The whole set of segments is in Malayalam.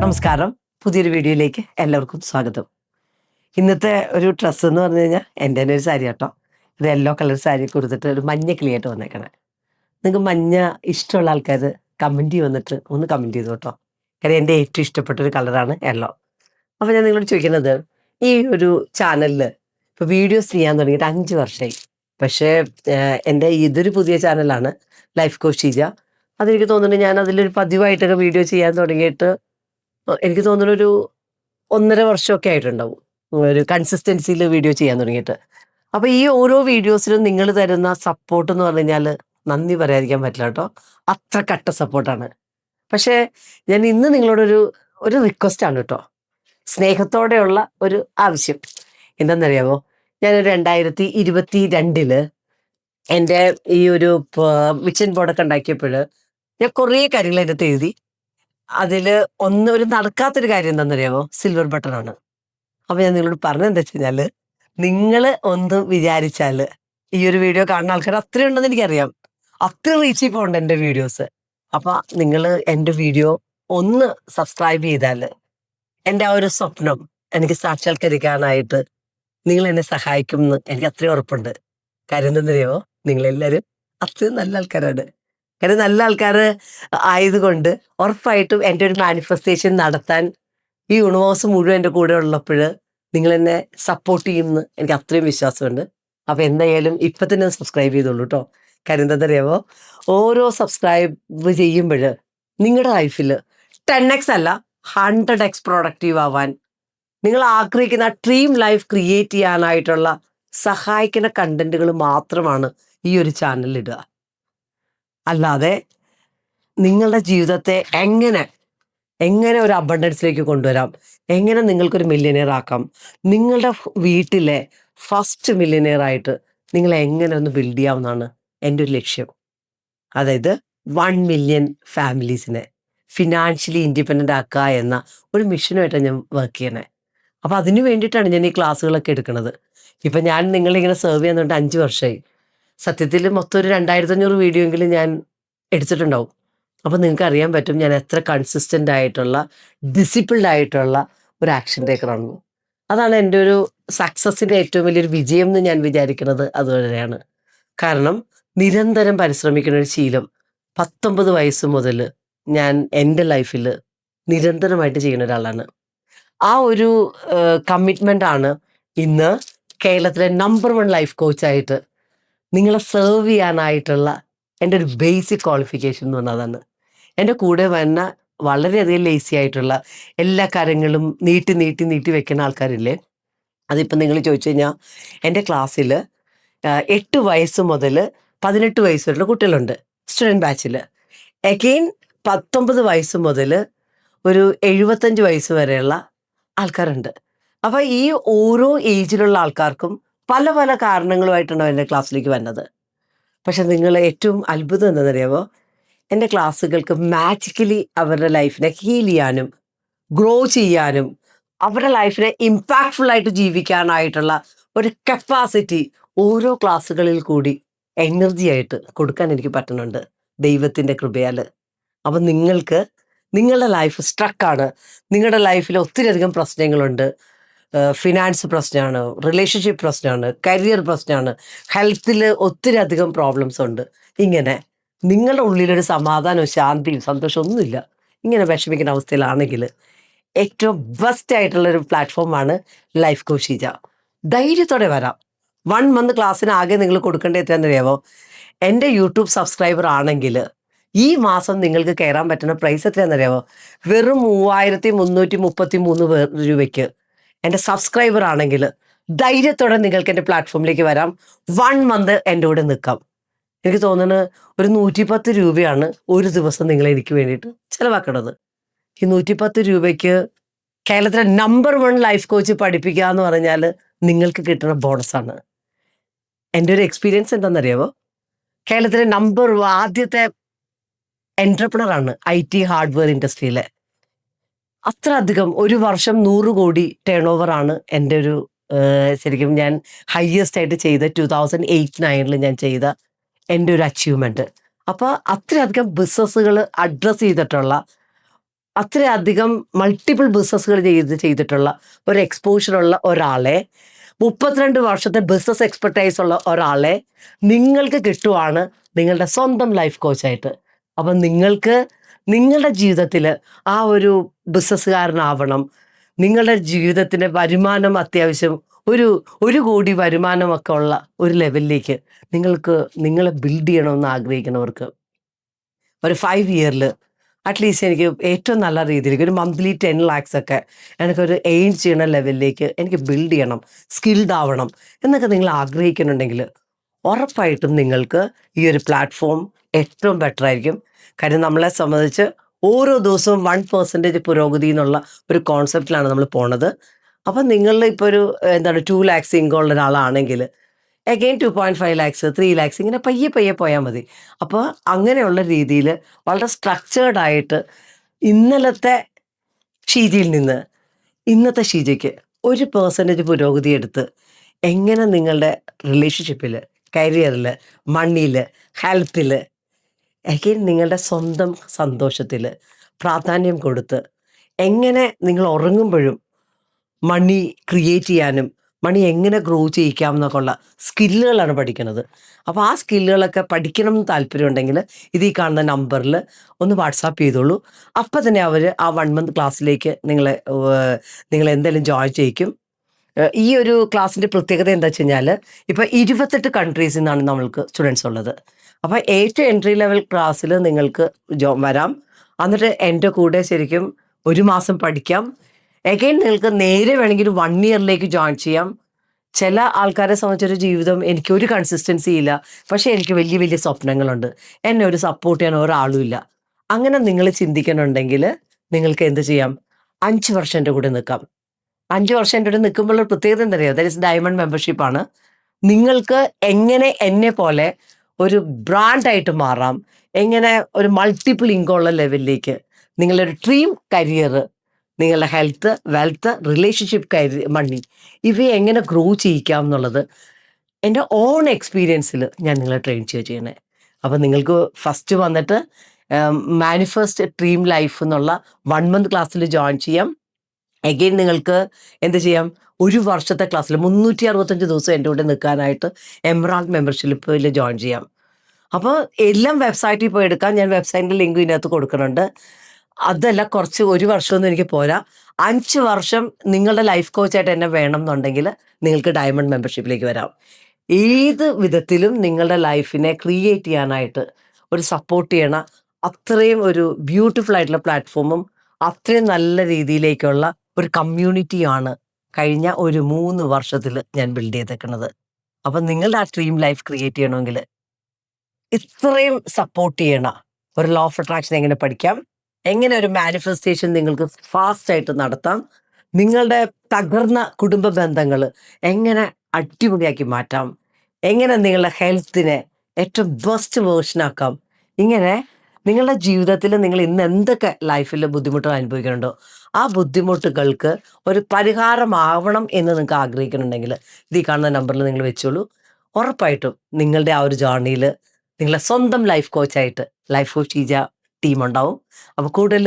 നമസ്കാരം. പുതിയൊരു വീഡിയോയിലേക്ക് എല്ലാവർക്കും സ്വാഗതം. ഇന്നത്തെ ഒരു ഡ്രസ്സ് എന്ന് പറഞ്ഞു കഴിഞ്ഞാൽ എൻ്റെ തന്നെ ഒരു സാരി കേട്ടോ. ഒരു യെല്ലോ കളർ സാരി കൊടുത്തിട്ട് ഒരു മഞ്ഞ കിളിയായിട്ട് വന്നേക്കണേ. നിങ്ങൾക്ക് മഞ്ഞ ഇഷ്ടമുള്ള ആൾക്കാർ കമൻറ്റ് വന്നിട്ട് ഒന്ന് കമൻറ്റ് ചെയ്തു കേട്ടോ. കാര്യം എൻ്റെ ഏറ്റവും ഇഷ്ടപ്പെട്ട ഒരു കളറാണ് യെല്ലോ. അപ്പോൾ ഞാൻ നിങ്ങളോട് ചോദിക്കുന്നത്, ഈ ഒരു ചാനലിൽ ഇപ്പോൾ വീഡിയോസ് ചെയ്യാൻ തുടങ്ങിയിട്ട് 5 വർഷമായി. പക്ഷേ എൻ്റെ ഇതൊരു പുതിയ ചാനലാണ്, ലൈഫ് കോച്ച് ഷീജ. അതെനിക്ക് തോന്നുന്നുണ്ട് ഞാൻ അതിലൊരു പതിവായിട്ടൊക്കെ വീഡിയോ ചെയ്യാൻ തുടങ്ങിയിട്ട് എനിക്ക് തോന്നുന്നു ഒരു 1.5 വർഷമൊക്കെ ആയിട്ടുണ്ടാവും, ഒരു കൺസിസ്റ്റൻസിയിൽ വീഡിയോ ചെയ്യാൻ തുടങ്ങിയിട്ട്. അപ്പോൾ ഈ ഓരോ വീഡിയോസിലും നിങ്ങൾ തരുന്ന സപ്പോർട്ട് എന്ന് പറഞ്ഞു കഴിഞ്ഞാൽ നന്ദി പറയാതിരിക്കാൻ പറ്റില്ല കേട്ടോ. അത്ര കട്ട സപ്പോർട്ടാണ്. പക്ഷേ ഞാൻ ഇന്ന് നിങ്ങളോടൊരു ഒരു റിക്വസ്റ്റാണ് കേട്ടോ, സ്നേഹത്തോടെയുള്ള ഒരു ആവശ്യം. എന്താണെന്നറിയാമോ, ഞാൻ 2022 എൻ്റെ ഈ ഒരു വിഷൻ ബോർഡൊക്കെ ഉണ്ടാക്കിയപ്പോൾ ഞാൻ കുറേ കാര്യങ്ങൾ അതിനകത്ത് എഴുതി. അതിൽ ഒരു നടക്കാത്തൊരു കാര്യം എന്താണെന്നറിയാമോ, സിൽവർ ബട്ടണാണ്. അപ്പോൾ ഞാൻ നിങ്ങളോട് പറഞ്ഞതെന്താ വെച്ച് കഴിഞ്ഞാൽ, നിങ്ങൾ ഒന്ന് വിചാരിച്ചാൽ ഈ ഒരു വീഡിയോ കാണുന്ന ആൾക്കാർ അത്രയും ഉണ്ടെന്ന് എനിക്കറിയാം, അത്ര റീച്ചിൽ പോകുന്നുണ്ട് എൻ്റെ വീഡിയോസ്. അപ്പോൾ നിങ്ങൾ എൻ്റെ വീഡിയോ ഒന്ന് സബ്സ്ക്രൈബ് ചെയ്താൽ എൻ്റെ ആ ഒരു സ്വപ്നം എനിക്ക് സാക്ഷാത്കരിക്കാനായിട്ട് നിങ്ങൾ എന്നെ സഹായിക്കും എന്ന് എനിക്ക് അത്രയും ഉറപ്പുണ്ട്. കാര്യം എന്തെന്നറിയാമോ, നിങ്ങളെല്ലാവരും അത്രയും നല്ല ആൾക്കാരാണ്. കാര്യം നല്ല ആൾക്കാർ ആയതുകൊണ്ട് ഉറപ്പായിട്ടും എൻ്റെ ഒരു മാനിഫെസ്റ്റേഷൻ നടത്താൻ ഈ യൂണിവേഴ്സ് മുഴുവൻ എൻ്റെ കൂടെ ഉള്ളപ്പോൾ നിങ്ങൾ എന്നെ സപ്പോർട്ട് ചെയ്യുമെന്ന് എനിക്ക് അത്രയും വിശ്വാസമുണ്ട്. അപ്പോൾ എന്തായാലും ഇപ്പം തന്നെ സബ്സ്ക്രൈബ് ചെയ്തോളൂ കേട്ടോ. കാര്യം എന്താണെന്നറിയാമോ, ഓരോ സബ്സ്ക്രൈബ് ചെയ്യുമ്പോൾ നിങ്ങളുടെ ലൈഫിൽ 10x അല്ല 100x പ്രൊഡക്റ്റീവ് ആവാൻ, നിങ്ങൾ ആഗ്രഹിക്കുന്ന ഡ്രീം ലൈഫ് ക്രിയേറ്റ് ചെയ്യാനായിട്ടുള്ള സഹായിക്കുന്ന കണ്ടന്റുകൾ മാത്രമാണ് ഈ ഒരു ചാനലിൽ ഇടുക. അല്ലാതെ നിങ്ങളുടെ ജീവിതത്തെ എങ്ങനെ ഒരു അബണ്ടൻസിലേക്ക് കൊണ്ടുവരാം, എങ്ങനെ നിങ്ങൾക്കൊരു മില്യനെയർ ആക്കാം, നിങ്ങളുടെ വീട്ടിലെ ഫസ്റ്റ് മില്യനെയർ ആയിട്ട് നിങ്ങൾ എങ്ങനെ ഒന്ന് ബിൽഡ് ചെയ്യാവുന്നതാണ് എൻ്റെ ഒരു ലക്ഷ്യം. അതായത് 1 മില്യൺ ഫാമിലീസിനെ ഫിനാൻഷ്യലി ഇൻഡിപെൻഡൻ്റ് ആക്കുക എന്ന ഒരു മിഷനുമായിട്ടാണ് ഞാൻ വർക്ക് ചെയ്യണേ. അപ്പോൾ അതിന് വേണ്ടിയിട്ടാണ് ഞാൻ ഈ ക്ലാസ്സുകളൊക്കെ എടുക്കുന്നത്. ഇപ്പം ഞാൻ നിങ്ങളിങ്ങനെ സെർവ് ചെയ്യുന്നുണ്ട് 5 വർഷമായി. സത്യത്തിൽ മൊത്തം ഒരു 2500 വീഡിയോ എങ്കിലും ഞാൻ എടുത്തിട്ടുണ്ടാവും. അപ്പോൾ നിങ്ങൾക്ക് അറിയാൻ പറ്റും ഞാൻ എത്ര കൺസിസ്റ്റൻ്റ് ആയിട്ടുള്ള ഡിസിപ്ലിൻഡ് ആയിട്ടുള്ള ഒരു ആക്ഷൻ ടേക്കറാണ്. അതാണ് എൻ്റെ ഒരു സക്സസിൻ്റെ ഏറ്റവും വലിയൊരു വിജയം എന്ന് ഞാൻ വിചാരിക്കുന്നത്. അതുവരെയാണ്. കാരണം നിരന്തരം പരിശ്രമിക്കുന്ന ഒരു ശീലം 19 വയസ്സ് മുതൽ ഞാൻ എൻ്റെ ലൈഫിൽ നിരന്തരമായിട്ട് ചെയ്യുന്ന ഒരാളാണ്. ആ ഒരു കമ്മിറ്റ്മെൻ്റാണ് ഇന്ന് കേരളത്തിലെ നമ്പർ 1 ലൈഫ് കോച്ചായിട്ട് നിങ്ങളെ സെർവ് ചെയ്യാനായിട്ടുള്ള എൻ്റെ ഒരു ബേസിക് ക്വാളിഫിക്കേഷൻ എന്ന് പറഞ്ഞതാണ്. എൻ്റെ കൂടെ വന്ന വളരെയധികം ലേസി ആയിട്ടുള്ള എല്ലാ കാര്യങ്ങളും നീട്ടി വെക്കുന്ന ആൾക്കാരില്ലേ, അതിപ്പോൾ നിങ്ങൾ ചോദിച്ചു കഴിഞ്ഞാൽ എൻ്റെ ക്ലാസ്സിൽ 8 വയസ്സ് മുതൽ 18 വയസ്സ് വരെയുള്ള കുട്ടികളുണ്ട് സ്റ്റുഡൻറ്റ് ബാച്ചിൽ. അഗെയിൻ 19 വയസ്സ് മുതൽ ഒരു 75 വയസ്സ് വരെയുള്ള ആൾക്കാരുണ്ട്. അപ്പോൾ ഈ ഓരോ ഏജിലുള്ള ആൾക്കാർക്കും പല പല കാരണങ്ങളുമായിട്ടാണ് എൻ്റെ ക്ലാസ്സിലേക്ക് വന്നത്. പക്ഷെ നിങ്ങൾ ഏറ്റവും അത്ഭുതം എന്താണെന്നറിയാമോ, എൻ്റെ ക്ലാസ്സുകൾക്ക് മാജിക്കലി അവരുടെ ലൈഫിനെ ഹീൽ ചെയ്യാനും ഗ്രോ ചെയ്യാനും അവരുടെ ലൈഫിനെ ഇമ്പാക്ട്ഫുള്ളായിട്ട് ജീവിക്കാനായിട്ടുള്ള ഒരു കപ്പാസിറ്റി ഓരോ ക്ലാസ്സുകളിൽ കൂടി എനർജി ആയിട്ട് കൊടുക്കാൻ എനിക്ക് പറ്റുന്നുണ്ട് ദൈവത്തിൻ്റെ കൃപയാൽ. അപ്പം നിങ്ങൾക്ക് നിങ്ങളുടെ ലൈഫ് സ്ട്രക്കാണ്, നിങ്ങളുടെ ലൈഫിൽ ഒത്തിരി അധികം പ്രശ്നങ്ങളുണ്ട്. ഫിനാൻസ് പ്രശ്നമാണ്, റിലേഷൻഷിപ്പ് പ്രശ്നമാണ്, കരിയർ പ്രശ്നമാണ്, ഹെൽത്തിൽ ഒത്തിരി അധികം പ്രോബ്ലംസ് ഉണ്ട്. ഇങ്ങനെ നിങ്ങളുടെ ഉള്ളിലൊരു സമാധാനവും ശാന്തിയും സന്തോഷവും ഒന്നുമില്ല, ഇങ്ങനെ വിഷമിക്കുന്ന അവസ്ഥയിലാണെങ്കിൽ ഏറ്റവും ബെസ്റ്റ് ആയിട്ടുള്ളൊരു പ്ലാറ്റ്ഫോമാണ് ലൈഫ് കോച്ച് ഷീജ. ധൈര്യത്തോടെ വരാം. 1 മന്ത് ക്ലാസ്സിന് ആകെ നിങ്ങൾ കൊടുക്കേണ്ടത് എത്രയാണെന്നറിയാമോ, എൻ്റെ യൂട്യൂബ് സബ്സ്ക്രൈബർ ആണെങ്കിൽ ഈ മാസം നിങ്ങൾക്ക് കയറാൻ പറ്റുന്ന പ്രൈസ് എത്രയാണെന്നറിയാമോ, വെറും 3333 രൂപയ്ക്ക് എൻ്റെ സബ്സ്ക്രൈബർ ആണെങ്കിൽ ധൈര്യത്തോടെ നിങ്ങൾക്ക് എൻ്റെ പ്ലാറ്റ്ഫോമിലേക്ക് വരാം. 1 മന്ത് എൻ്റെ കൂടെ നിൽക്കാം. എനിക്ക് തോന്നുന്നത് ഒരു 110 രൂപയാണ് ഒരു ദിവസം നിങ്ങൾ എനിക്ക് വേണ്ടിയിട്ട് ചിലവാക്കണത്. ഈ 110 രൂപയ്ക്ക് കേരളത്തിലെ നമ്പർ 1 ലൈഫ് കോച്ച് പഠിപ്പിക്കുക എന്ന് പറഞ്ഞാൽ നിങ്ങൾക്ക് കിട്ടുന്ന ബോണസാണ്. എൻ്റെ ഒരു എക്സ്പീരിയൻസ് എന്താണെന്നറിയാമോ, കേരളത്തിലെ ആദ്യത്തെ എൻട്രപ്രണറാണ് IT ഹാർഡ്വെയർ ഇൻഡസ്ട്രിയിലെ. അത്ര അധികം ഒരു വർഷം 100 കോടി ടേൺ ഓവറാണ് എൻ്റെ ഒരു ശരിക്കും ഞാൻ ഹയസ്റ്റ് ആയിട്ട് ചെയ്ത 2008-9 ഞാൻ ചെയ്ത എൻ്റെ ഒരു അച്ചീവ്മെൻറ്റ്. അപ്പോൾ അത്രയധികം ബിസിനസ്സുകൾ അഡ്രസ്സ് ചെയ്തിട്ടുള്ള അത്രയധികം മൾട്ടിപ്പിൾ ബിസിനസ്സുകൾ ചെയ്തിട്ടുള്ള ഒരു എക്സ്പോഷറുള്ള ഒരാളെ, 32 വർഷത്തെ ബിസിനസ് എക്സ്പെർട്ടൈസ് ഉള്ള ഒരാളെ നിങ്ങൾക്ക് കിട്ടുവാണ് നിങ്ങളുടെ സ്വന്തം ലൈഫ് കോച്ചായിട്ട്. അപ്പം നിങ്ങൾക്ക് നിങ്ങളുടെ ജീവിതത്തിൽ ആ ഒരു ബിസിനസ്സുകാരനാവണം, നിങ്ങളുടെ ജീവിതത്തിൻ്റെ വരുമാനം അത്യാവശ്യം ഒരു കോടി വരുമാനമൊക്കെ ഉള്ള ഒരു ലെവലിലേക്ക് നിങ്ങളെ ബിൽഡ് ചെയ്യണമെന്ന് ആഗ്രഹിക്കുന്നവർക്ക് ഒരു 5 ഇയറിൽ അറ്റ്ലീസ്റ്റ് എനിക്ക് ഏറ്റവും നല്ല രീതിയിലേക്ക് ഒരു മന്ത്ലി 10 lakhs ഒക്കെ എനിക്കൊരു എയിം ചെയ്യുന്ന ലെവലിലേക്ക് എനിക്ക് ബിൽഡ് ചെയ്യണം, സ്കിൽഡ് ആവണം എന്നൊക്കെ നിങ്ങൾ ആഗ്രഹിക്കുന്നുണ്ടെങ്കിൽ ഉറപ്പായിട്ടും നിങ്ങൾക്ക് ഈ ഒരു പ്ലാറ്റ്ഫോം ഏറ്റവും ബെറ്റർ ആയിരിക്കും. കാര്യം നമ്മളെ സംബന്ധിച്ച് ഓരോ ദിവസവും 1% പുരോഗതി എന്നുള്ള ഒരു കോൺസെപ്റ്റിലാണ് നമ്മൾ പോണത്. അപ്പം നിങ്ങൾ ഇപ്പോൾ ഒരു 2 lakhs ഇൻകം ഉള്ള ഒരാളാണെങ്കിൽ അഗെയിൻ 2.5 lakhs 3 lakhs ഇങ്ങനെ പയ്യെ പോയാൽ മതി. അപ്പോൾ അങ്ങനെയുള്ള രീതിയിൽ വളരെ സ്ട്രക്ചേർഡ് ആയിട്ട് ഇന്നലത്തെ ഷീജയിൽ നിന്ന് ഇന്നത്തെ ഷീജയ്ക്ക് 1% പുരോഗതി എടുത്ത് എങ്ങനെ നിങ്ങളുടെ റിലേഷൻഷിപ്പിൽ, കരിയറിൽ, മണിയിൽ, ഹെൽത്തിൽ, അഗെയിൻ നിങ്ങളുടെ സ്വന്തം സന്തോഷത്തിൽ പ്രാധാന്യം കൊടുത്ത് എങ്ങനെ നിങ്ങൾ ഉറങ്ങുമ്പോഴും മണി ക്രിയേറ്റ് ചെയ്യാനും മണി എങ്ങനെ ഗ്രോ ചെയ്യിക്കാം എന്നൊക്കെയുള്ള സ്കില്ലുകളാണ് പഠിക്കുന്നത്. അപ്പോൾ ആ സ്കില്ലുകളൊക്കെ പഠിക്കണം എന്ന് താല്പര്യമുണ്ടെങ്കിൽ ഈ കാണുന്ന നമ്പറിൽ ഒന്ന് വാട്സാപ്പ് ചെയ്തോളൂ. അപ്പം തന്നെ അവർ ആ 1 month ക്ലാസ്സിലേക്ക് നിങ്ങൾ എന്തെങ്കിലും ജോയിൻ ചെയ്യിക്കും. ഈ ഒരു ക്ലാസ്സിൻ്റെ പ്രത്യേകത എന്താ വെച്ച് കഴിഞ്ഞാൽ ഇപ്പോൾ 28 കൺട്രീസിൽ നിന്നാണ് നമ്മൾക്ക് സ്റ്റുഡൻസ് ഉള്ളത്. അപ്പോൾ ഏറ്റവും എൻട്രി ലെവൽ ക്ലാസ്സിൽ നിങ്ങൾക്ക് വരാം. എന്നിട്ട് എൻ്റെ കൂടെ ശരിക്കും 1 മാസം പഠിക്കാം. അഗെയിൻ നിങ്ങൾക്ക് നേരെ വേണമെങ്കിൽ 1 ഇയറിലേക്ക് ജോയിൻ ചെയ്യാം. ചില ആൾക്കാരെ സംബന്ധിച്ചൊരു ജീവിതം എനിക്കൊരു കൺസിസ്റ്റൻസി ഇല്ല, പക്ഷേ എനിക്ക് വലിയ വലിയ സ്വപ്നങ്ങളുണ്ട്, എന്നെ ഒരു സപ്പോർട്ട് ചെയ്യാൻ ഒരാളും ഇല്ല. അങ്ങനെ നിങ്ങൾ ചിന്തിക്കുന്നുണ്ടെങ്കിൽ നിങ്ങൾക്ക് എന്ത് ചെയ്യാം? 5 വർഷം എൻ്റെ കൂടെ നിൽക്കാം. 5 വർഷം എൻ്റെ കൂടെ നിൽക്കുമ്പോൾ പ്രത്യേകത എന്താ പറയുക? ദാറ്റ് ഇസ് ഡയമണ്ട് മെമ്പർഷിപ്പാണ്. നിങ്ങൾക്ക് എങ്ങനെ എന്നെ പോലെ ഒരു ബ്രാൻഡായിട്ട് മാറാം, എങ്ങനെ ഒരു മൾട്ടിപ്പിൾ ഇൻകം ഉള്ള ലെവലിലേക്ക് നിങ്ങളുടെ ഒരു ഡ്രീം കരിയർ, നിങ്ങളുടെ ഹെൽത്ത്, വെൽത്ത്, റിലേഷൻഷിപ്പ്, മണി ഇവയെ എങ്ങനെ ഗ്രോ ചെയ്യിക്കാം എന്നുള്ളത് എൻ്റെ ഓൺ എക്സ്പീരിയൻസിൽ ഞാൻ നിങ്ങളെ ട്രെയിൻ ചെയ്യണേ. അപ്പോൾ നിങ്ങൾക്ക് ഫസ്റ്റ് വന്നിട്ട് മാനിഫെസ്റ്റ് ഡ്രീം ലൈഫ് എന്നുള്ള 1 month ക്ലാസ്സിൽ ജോയിൻ ചെയ്യാം. അഗെയിൻ നിങ്ങൾക്ക് എന്ത് ചെയ്യാം? 1 വർഷത്തെ ക്ലാസ്സിൽ 365 ദിവസം എൻ്റെ കൂടെ നിൽക്കാനായിട്ട് എമറാൾഡ് മെമ്പർഷിപ്പിൽ ജോയിൻ ചെയ്യാം. അപ്പോൾ എല്ലാം വെബ്സൈറ്റിൽ പോയി എടുക്കാം. ഞാൻ വെബ്സൈറ്റിൻ്റെ ലിങ്ക് ഇതിനകത്ത് കൊടുക്കുന്നുണ്ട്. അതല്ല, കുറച്ച് 1 വർഷമൊന്നും എനിക്ക് പോരാ, 5 വർഷം നിങ്ങളുടെ ലൈഫ് കോച്ചായിട്ട് എന്നെ വേണം എന്നുണ്ടെങ്കിൽ നിങ്ങൾക്ക് ഡയമണ്ട് മെമ്പർഷിപ്പിലേക്ക് വരാം. ഏത് വിധത്തിലും നിങ്ങളുടെ ലൈഫിനെ ക്രിയേറ്റ് ചെയ്യാനായിട്ട് ഒരു സപ്പോർട്ട് ചെയ്യണ അത്രയും ഒരു ബ്യൂട്ടിഫുൾ ആയിട്ടുള്ള പ്ലാറ്റ്ഫോമും അത്രയും നല്ല രീതിയിലേക്കുള്ള ഒരു കമ്മ്യൂണിറ്റിയാണ് കഴിഞ്ഞ ഒരു 3 വർഷത്തിൽ ഞാൻ ബിൽഡ് ചെയ്തേക്കുന്നത്. അപ്പം നിങ്ങളുടെ ആ ഡ്രീം ലൈഫ് ക്രിയേറ്റ് ചെയ്യണമെങ്കിൽ ഇത്രയും സപ്പോർട്ട് ചെയ്യണ ഒരു ലോ ഓഫ് അട്രാക്ഷൻ എങ്ങനെ പഠിക്കാം, എങ്ങനെ ഒരു മാനിഫെസ്റ്റേഷൻ നിങ്ങൾക്ക് ഫാസ്റ്റായിട്ട് നടത്താം, നിങ്ങളുടെ തകർന്ന കുടുംബ ബന്ധങ്ങൾ എങ്ങനെ അടിപൊളിയാക്കി മാറ്റാം, എങ്ങനെ നിങ്ങളുടെ ഹെൽത്തിനെ ഏറ്റവും ബെസ്റ്റ് വേർഷനാക്കാം, ഇങ്ങനെ നിങ്ങളുടെ ജീവിതത്തിൽ നിങ്ങൾ ഇന്ന് എന്തൊക്കെ ലൈഫിൽ ബുദ്ധിമുട്ടുകൾ അനുഭവിക്കുന്നുണ്ടോ ആ ബുദ്ധിമുട്ടുകൾക്ക് ഒരു പരിഹാരമാവണം എന്ന് നിങ്ങൾക്ക് ആഗ്രഹിക്കുന്നുണ്ടെങ്കിൽ ഈ കാണുന്ന നമ്പറിൽ നിങ്ങൾ വെച്ചോളൂ. ഉറപ്പായിട്ടും നിങ്ങളുടെ ആ ഒരു ജേർണിയിൽ നിങ്ങളെ സ്വന്തം ലൈഫ് കോച്ചായിട്ട് ലൈഫ് കോച്ച് ഷീജ ടീം ഉണ്ടാവും. അപ്പോൾ കൂടുതൽ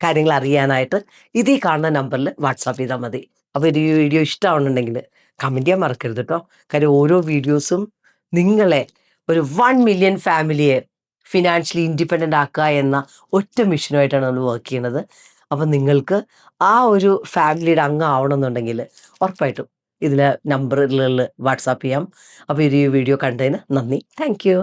കാര്യങ്ങൾ അറിയാനായിട്ട് ഈ കാണുന്ന നമ്പറിൽ വാട്സാപ്പ് ചെയ്താൽ മതി. അപ്പോൾ ഈ വീഡിയോ ഇഷ്ടമാവുന്നുണ്ടെങ്കിൽ കമൻറ്റ് ചെയ്യാൻ മറക്കരുത് കേട്ടോ. കാര്യം ഓരോ വീഡിയോസും നിങ്ങളെ ഒരു 1 million ഫാമിലിയെ ഫിനാൻഷ്യലി ഇൻഡിപെൻഡൻ്റ് ആക്കുക എന്ന ഒറ്റ മിഷനുമായിട്ടാണ് നമ്മൾ വർക്ക് ചെയ്യുന്നത്. അപ്പം നിങ്ങൾക്ക് ആ ഒരു ഫാമിലിയുടെ അംഗം ആവണമെന്നുണ്ടെങ്കിൽ ഉറപ്പായിട്ടും ഇതിൽ നമ്പറിൽ വാട്സാപ്പ് ചെയ്യാം. അപ്പോൾ ഈ വീഡിയോ കണ്ടതിന് നന്ദി. Thank you.